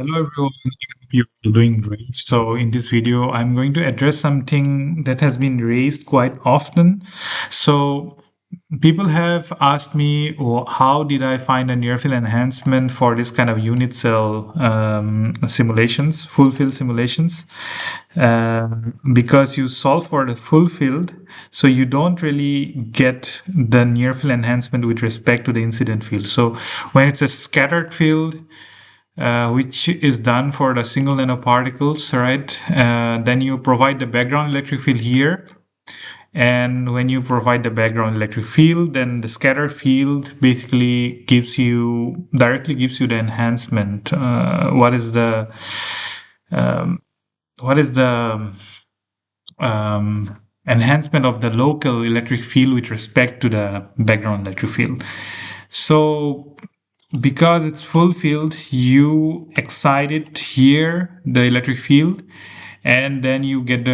Hello everyone, I hope you're doing great. So in this video, I'm going to address something that has been raised quite often. So people have asked me, oh, how did I find a near field enhancement for this kind of unit cell simulations, full field simulations? Because you solve for the full field, so you don't really get the near field enhancement with respect to the incident field. So when it's a scattered field, which is done for the single nanoparticles, right? Then you provide the background electric field here. And when you provide the background electric field, then the scatter field basically directly gives you the enhancement. Um, what is the enhancement of the local electric field with respect to the background electric field? So because it's full field, you excite it here, the electric field, and then you get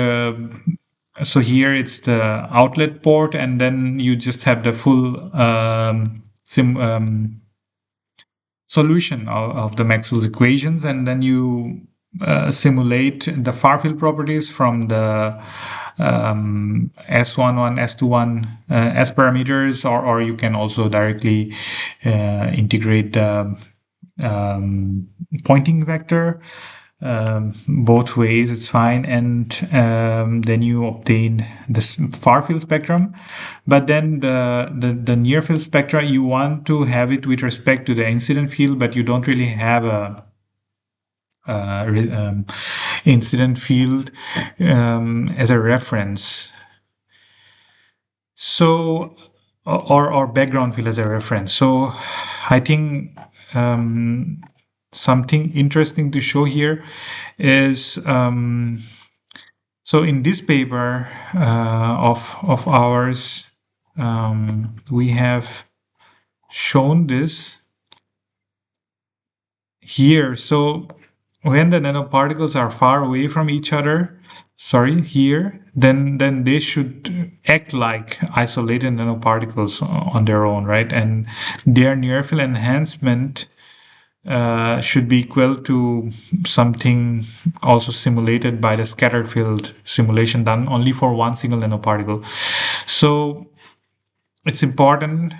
so here it's the outlet port, and then you just have the full solution of the Maxwell's equations, and then you simulate the far field properties from the S11, S21, S parameters, or you can also directly integrate the pointing vector. Both ways, it's fine. And then you obtain this far field spectrum. But then the near field spectra, you want to have it with respect to the incident field, but you don't really have a incident field as a reference. So, or background field as a reference. So I think something interesting to show here is so in this paper of ours, we have shown this here. So when the nanoparticles are far away from each other, here, then they should act like isolated nanoparticles on their own, right? And their near field enhancement should be equal to something also simulated by the scattered field simulation done only for one single nanoparticle. So it's important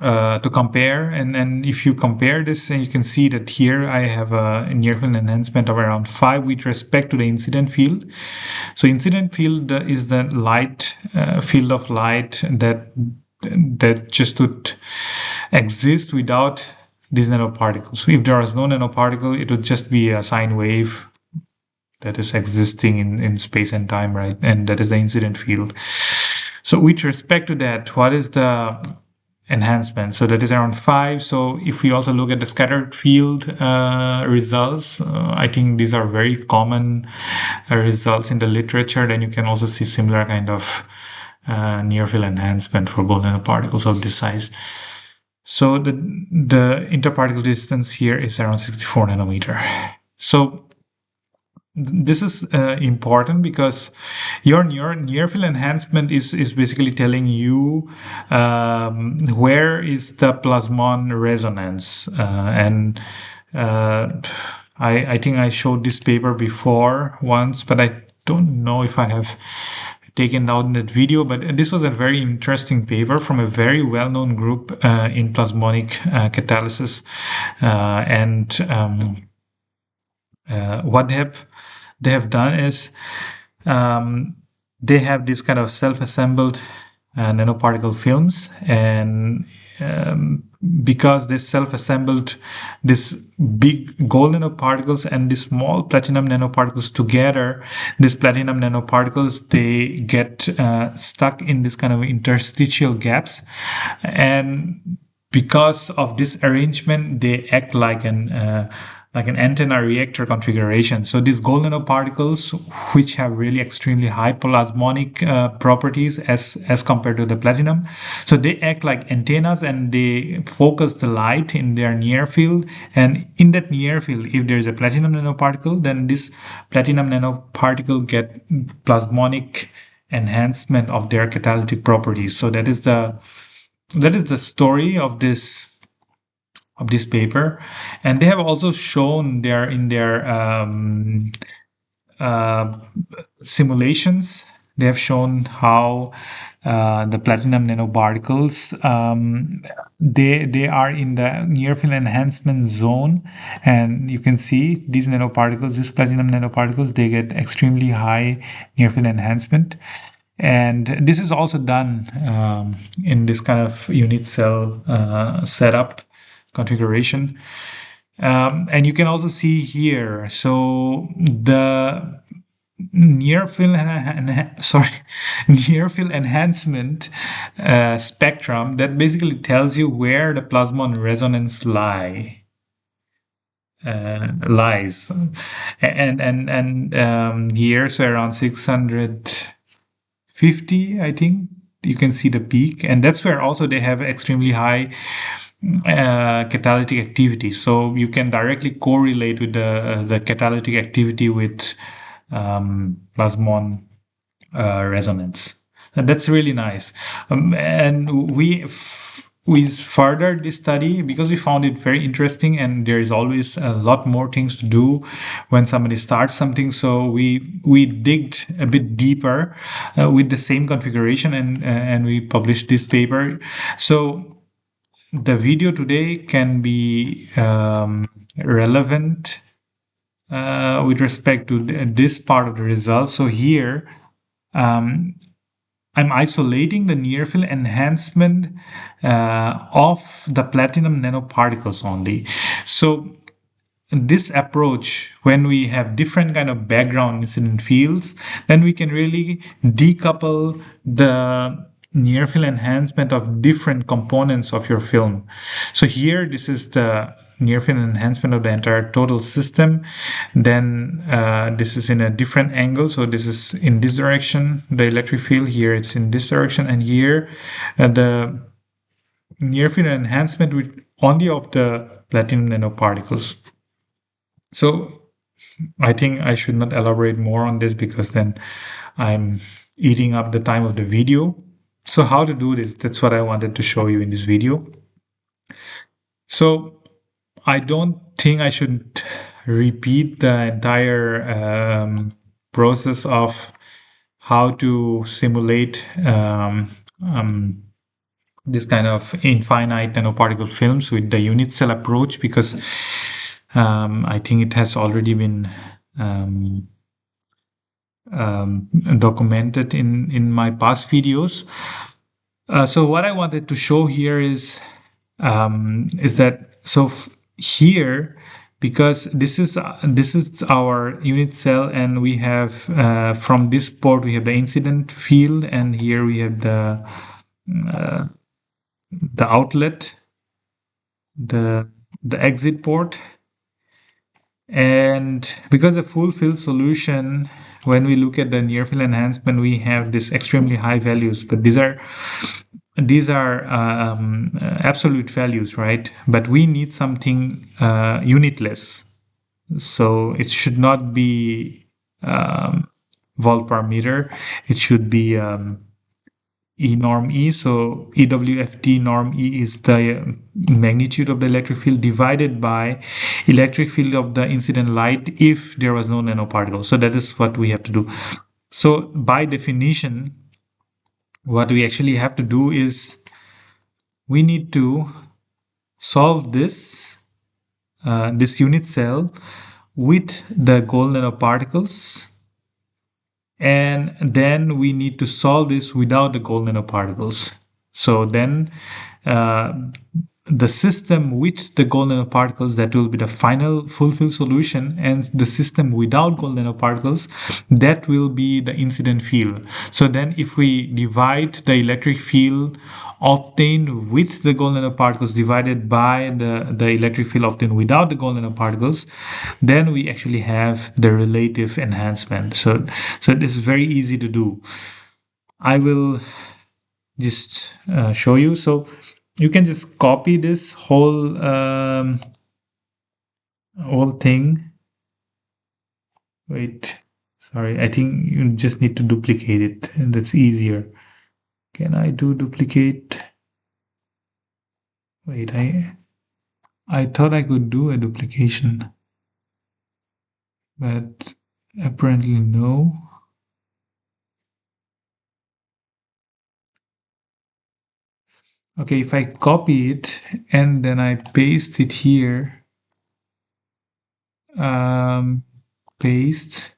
to compare, and if you compare this, and you can see that here I have a near field enhancement of around 5 with respect to the incident field. So incident field is the light field of light that just would exist without these nanoparticles. So if there is no nanoparticle, it would just be a sine wave that is existing in space and time, right? And that is the incident field. So with respect to that, what is the enhancement? So that is around 5. So if we also look at the scattered field results, I think these are very common results in the literature. Then you can also see similar kind of near field enhancement for gold nanoparticles of this size. So the interparticle distance here is around 64 nanometer. So this is important because your near field enhancement is basically telling you where is the plasmon resonance, and I think I showed this paper before once, but I don't know if I have taken out that video. But this was a very interesting paper from a very well-known group in plasmonic catalysis, and what they have done is they have this kind of self-assembled nanoparticle films, and because they self-assembled this big gold nanoparticles and these small platinum nanoparticles together, these platinum nanoparticles, they get stuck in this kind of interstitial gaps, and because of this arrangement, they act like an antenna reactor configuration. So these gold nanoparticles, which have really extremely high plasmonic properties as compared to the platinum, so they act like antennas and they focus the light in their near field. And in that near field, if there is a platinum nanoparticle, then this platinum nanoparticle get plasmonic enhancement of their catalytic properties. So that is the story of this of this paper, and they have also shown there in their uh, simulations. They have shown how the platinum nanoparticles they are in the near field enhancement zone, and you can see these nanoparticles, these platinum nanoparticles, they get extremely high near field enhancement. And this is also done in this kind of unit cell setup configuration. And you can also see here, so the near field near field enhancement spectrum that basically tells you where the plasmon resonance lies, and here, so around 650, I think you can see the peak, and that's where also they have extremely high catalytic activity. So you can directly correlate with the catalytic activity with plasmon resonance. And that's really nice. And we furthered this study because we found it very interesting, and there is always a lot more things to do when somebody starts something. So we digged a bit deeper with the same configuration, and we published this paper. So the video today can be relevant with respect to this part of the results. So here, I'm isolating the near field enhancement of the platinum nanoparticles only. So this approach, when we have different kind of background incident fields, then we can really decouple the near field enhancement of different components of your film. So here, this is the near field enhancement of the entire total system. Then this is in a different angle. So this is in this direction, the electric field. Here it's in this direction, and here the near field enhancement with only of the platinum nanoparticles. So I think I should not elaborate more on this because then I'm eating up the time of the video. So how to do this? That's what I wanted to show you in this video. So I don't think I should repeat the entire process of how to simulate this kind of infinite nanoparticle films with the unit cell approach, because I think it has already been documented in my past videos. So what I wanted to show here is that here, because this is our unit cell, and we have from this port we have the incident field, and here we have the outlet, the exit port. And because the full field solution, when we look at the near field enhancement, we have this extremely high values, but these are absolute values, right? But we need something unitless. So it should not be volt per meter. It should be E norm E. So EWFT norm E is the magnitude of the electric field divided by electric field of the incident light if there was no nanoparticle. So that is what we have to do. So by definition, what we actually have to do is we need to solve this unit cell with the gold nanoparticles, and then we need to solve this without the gold nanoparticles. So then the system with the gold nanoparticles, that will be the final full field solution, and the system without gold nanoparticles, that will be the incident field. So then if we divide the electric field obtained with the gold nanoparticles divided by the electric field obtained without the gold nanoparticles, then we actually have the relative enhancement. So this is very easy to do. I will just show you. So you can just copy this whole thing. Wait, sorry, I think you just need to duplicate it, and that's easier. Can I do duplicate? Wait, I thought I could do a duplication, but apparently no. Okay, if I copy it and then I paste it here, um, paste,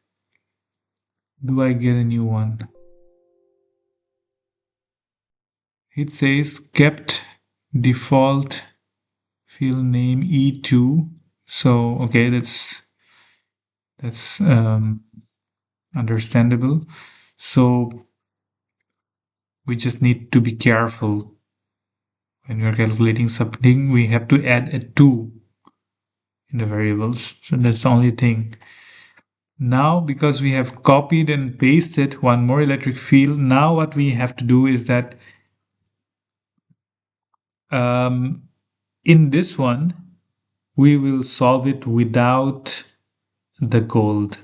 do I get a new one? It says kept default field name E2. So, okay, that's understandable. So we just need to be careful when we are calculating something. We have to add a 2 in the variables. So that's the only thing. Now, because we have copied and pasted one more electric field, now what we have to do is that um, in this one, we will solve it without the gold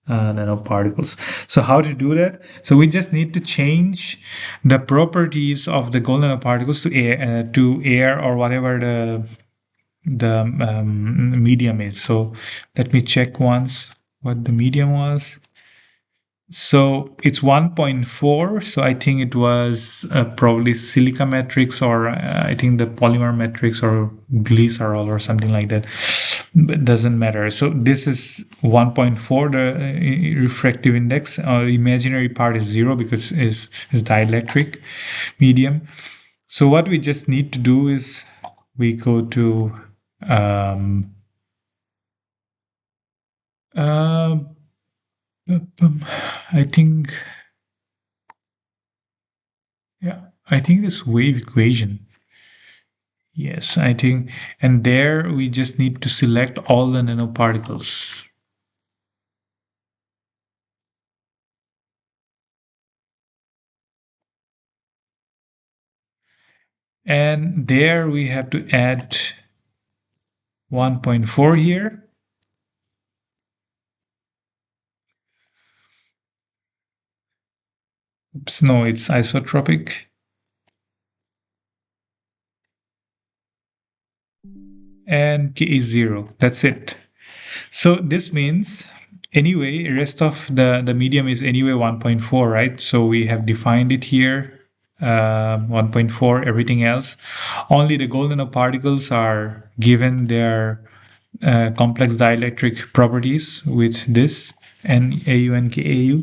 nanoparticles. So how to do that? So we just need to change the properties of the gold nanoparticles to air or whatever the medium is. So let me check once what the medium was. So it's 1.4. So I think it was probably silica matrix, or I think the polymer matrix or glycerol or something like that. But doesn't matter. So this is 1.4, the refractive index. Imaginary part is 0 because it's dielectric medium. So what we just need to do is we go to um, uh, I think, yeah, I think this wave equation. Yes, I think, and there we just need to select all the nanoparticles. And there we have to add 1.4 here. Oops, no, it's isotropic. And K is 0. That's it. So this means anyway, rest of the medium is anyway 1.4, right? So we have defined it here, 1.4, everything else. Only the gold nanoparticles are given their complex dielectric properties with this NAU and KAU.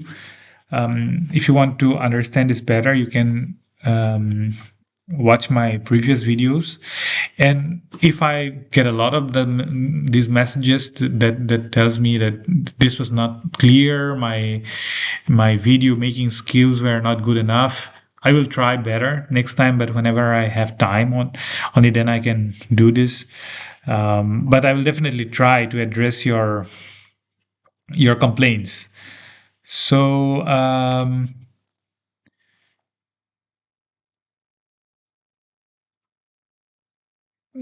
If you want to understand this better, you can watch my previous videos. And if I get a lot of these messages that tells me that this was not clear, my video making skills were not good enough, I will try better next time. But whenever I have time, only then I can do this. But I will definitely try to address your complaints. So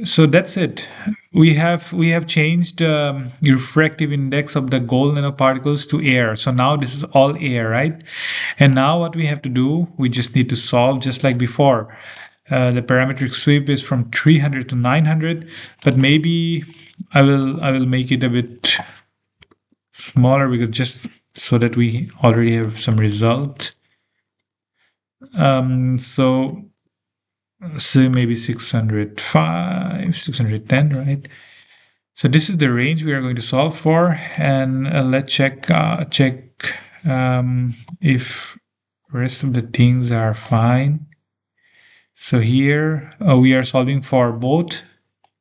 so that's it. We have changed the refractive index of the gold nanoparticles to air. So now this is all air, right? And now what we have to do, we just need to solve just like before. The parametric sweep is from 300 to 900, but maybe I will make it a bit smaller because just so that we already have some result. So maybe 605, 610, right? So this is the range we are going to solve for, and let's check if rest of the things are fine. So here we are solving for both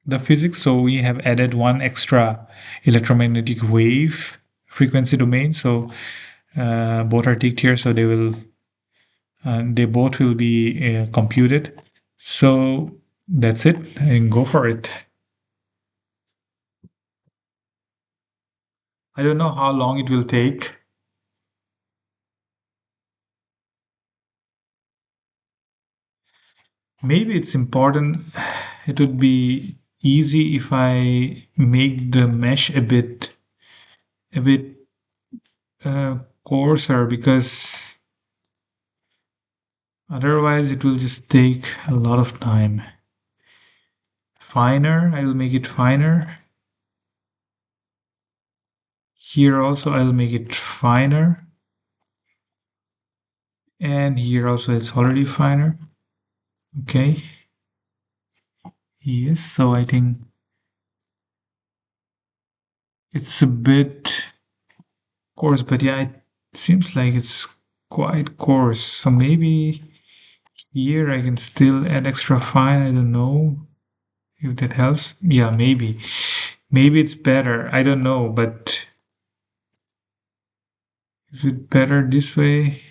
the physics. So we have added one extra electromagnetic wave frequency domain. So both are ticked here, so they both will be computed. So that's it, and go for it. I don't know how long it will take. Maybe it's important. It would be easy if I make the mesh a bit coarser, because otherwise it will just take a lot of time. finer. I will make it finer. Here also I will make it finer. And here also it's already finer. Okay. Yes, so I think it's a bit coarse, but yeah, it seems like it's quite coarse. So maybe here I can still add extra fine. I don't know if that helps. Yeah, maybe. Maybe it's better. I don't know, but is it better this way?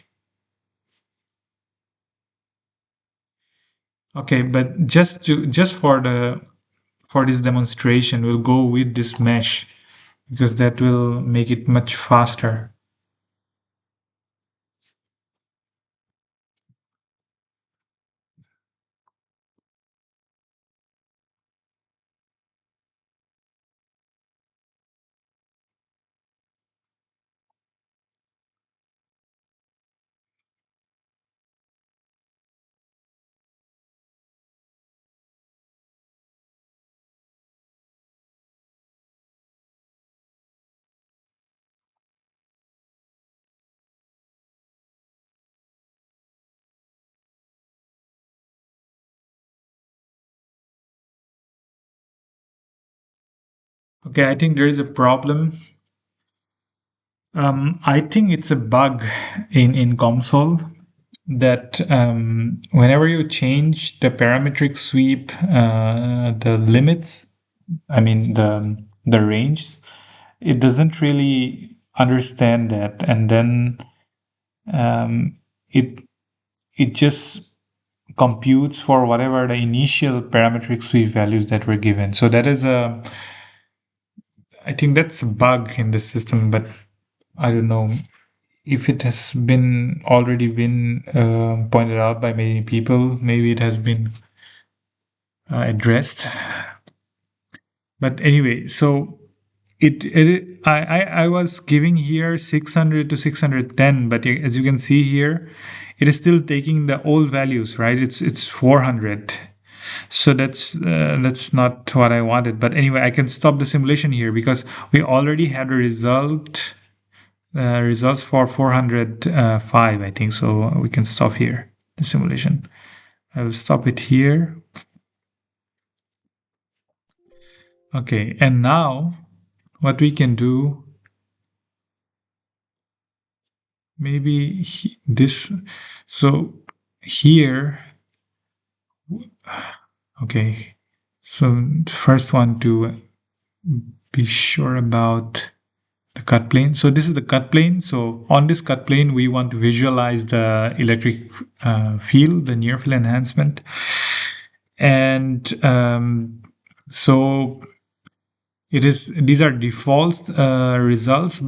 Okay, but just for this demonstration, we'll go with this mesh because that will make it much faster. Okay, I think there is a problem. I think it's a bug in COMSOL that whenever you change the parametric sweep, the limits, I mean the range, it doesn't really understand that, and then um, it it just computes for whatever the initial parametric sweep values that were given. So that is I think that's a bug in the system, but I don't know if it has been already been pointed out by many people. Maybe it has been addressed. But anyway, so I was giving here 600 to 610, but as you can see here, it is still taking the old values, right? It's 400. So that's not what I wanted. But anyway, I can stop the simulation here because we already had a results for 405, I think. So we can stop here the simulation. I will stop it here. Okay, and now what we can do, maybe this. So here, okay. So the first one to be sure about the cut plane. So this is the cut plane. So on this cut plane, we want to visualize the electric field, the near field enhancement. And so it is, these are default results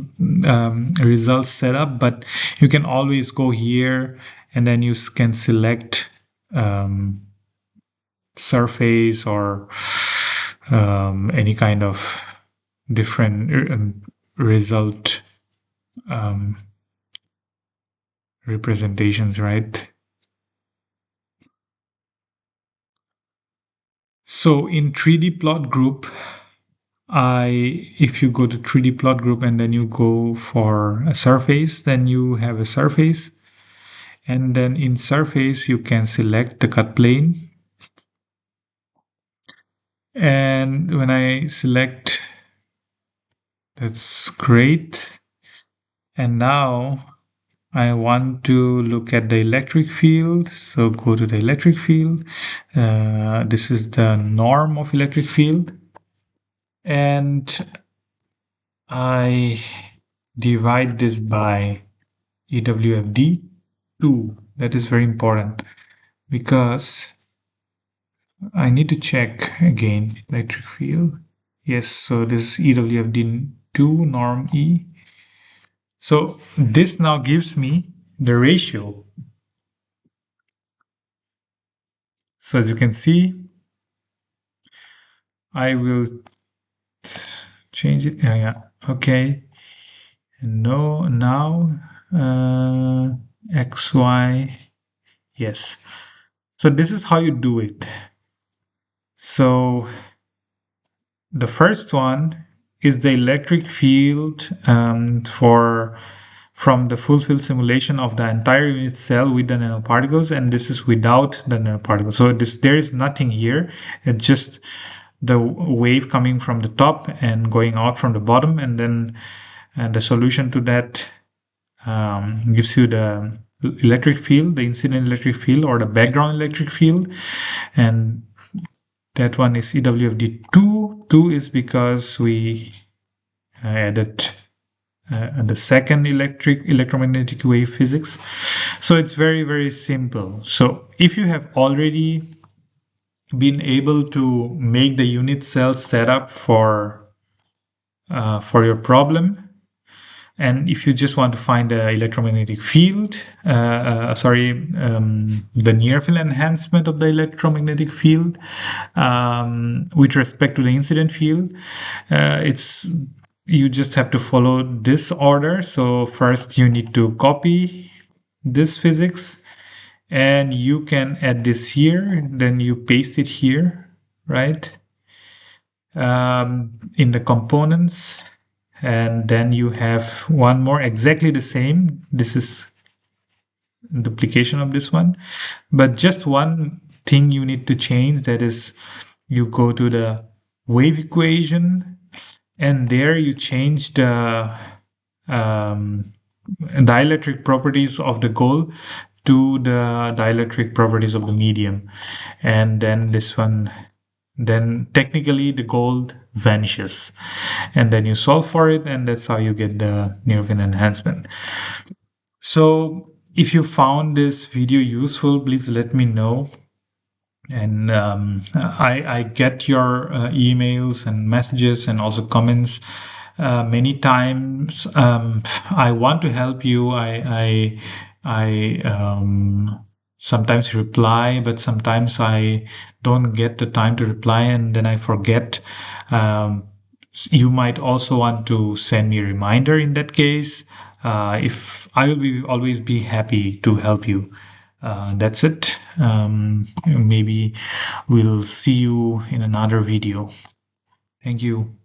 setup, but you can always go here and then you can select surface or any kind of different result representations, right? So in 3D plot group, if you go to 3D plot group and then you go for a surface, then you have a surface. And then in surface, you can select the cut plane. And when I select, that's great. And now I want to look at the electric field. So go to the electric field. This is the norm of electric field. And I divide this by EWFD 2. That is very important because I need to check again electric field. Yes, so this is EWFD 2 norm E. So this now gives me the ratio. So as you can see, I will change it. Yeah, okay. No, now XY. Yes. So this is how you do it. So the first one is the electric field from the full field simulation of the entire unit cell with the nanoparticles, and this is without the nanoparticles. So there is nothing here. It's just the wave coming from the top and going out from the bottom, and then the solution to that gives you the electric field, the incident electric field or the background electric field, and that one is EWFD 2. 2 is because we added the second electromagnetic wave physics. So it's very, very simple. So if you have already been able to make the unit cell setup for your problem, and if you just want to find the electromagnetic field, the near field enhancement of the electromagnetic field with respect to the incident field, you just have to follow this order. So first you need to copy this physics, and you can add this here, then you paste it here, right? In the components. And then you have one more exactly the same. This is duplication of this one, but just one thing you need to change, that is you go to the wave equation, and there you change the dielectric properties of the gold to the dielectric properties of the medium, and then this one, then technically the gold vanishes, and then you solve for it, and that's how you get the near field enhancement. So if you found this video useful, please let me know. And I get your emails and messages and also comments many times. I want to help you. I sometimes reply, but sometimes I don't get the time to reply, and then I forget. You might also want to send me a reminder in that case. If I will always be happy to help you. That's it. Maybe we'll see you in another video. Thank you.